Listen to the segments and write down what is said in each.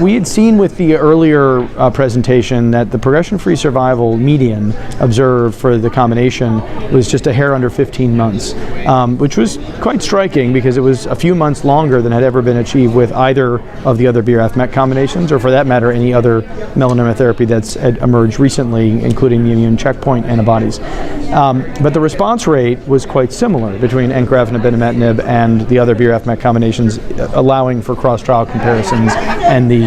we had seen with the earlier presentation that the progression-free survival median observed for the combination was just a hair under 15 months, which was quite striking because it was a few months longer than had ever been achieved with either of the other BRAF/MEK combinations, or for that matter, any other melanoma therapy that's emerged recently, including the immune checkpoint antibodies. But the response rate was quite similar between encorafenib, binimetinib, and the other BRAF/MEK combinations, allowing for cross-trial comparisons and the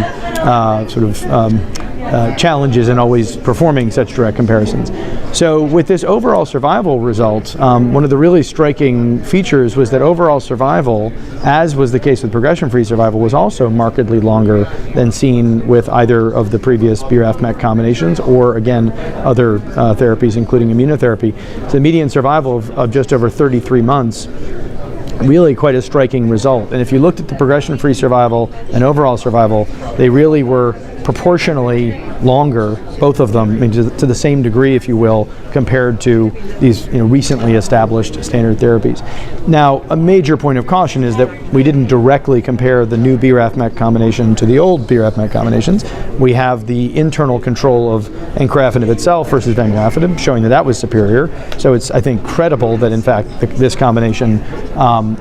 challenges in always performing such direct comparisons. So with this overall survival result, one of the really striking features was that overall survival, as was the case with progression-free survival, was also markedly longer than seen with either of the previous BRAF/MEK combinations or, again, other therapies, including immunotherapy. So the median survival of just over 33 months, really quite a striking result. And if you looked at the progression-free survival and overall survival, they really were proportionally longer, both of them, I mean, to the same degree, if you will, compared to these recently established standard therapies. Now, a major point of caution is that we didn't directly compare the new BRAF/MEK combination to the old BRAF/MEK combinations. We have the internal control of encorafenib itself versus vencorafenib, showing that was superior. So it's, I think, credible that in fact this combination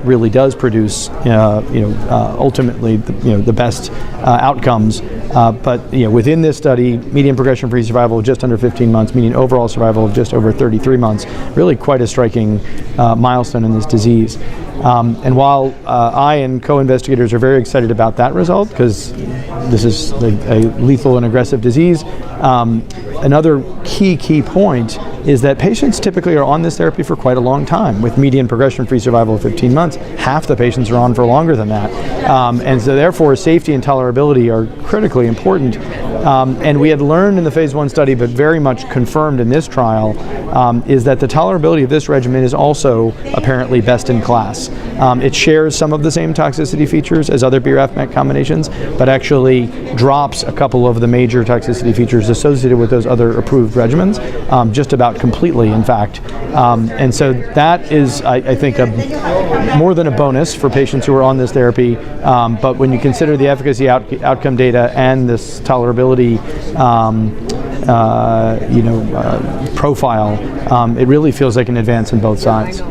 really does produce, ultimately, the best outcomes. But within this study, median progression-free survival of just under 15 months, median overall survival of just over 33 months, really quite a striking milestone in this disease. And while I and co-investigators are very excited about that result, because this is a lethal and aggressive disease, another key point is that patients typically are on this therapy for quite a long time, with median progression-free survival of 15 months. Half the patients are on for longer than that. And so therefore, safety and tolerability are critically important. And we had learned in the phase 1 study, but very much confirmed in this trial, is that the tolerability of this regimen is also apparently best in class. It shares some of the same toxicity features as other BRAF/MEK combinations, but actually drops a couple of the major toxicity features associated with those other approved regimens, just about completely, in fact. And so that is, I think, more than a bonus for patients who are on this therapy. But when you consider the efficacy outcome data and this tolerability profile, it really feels like an advance in both sides.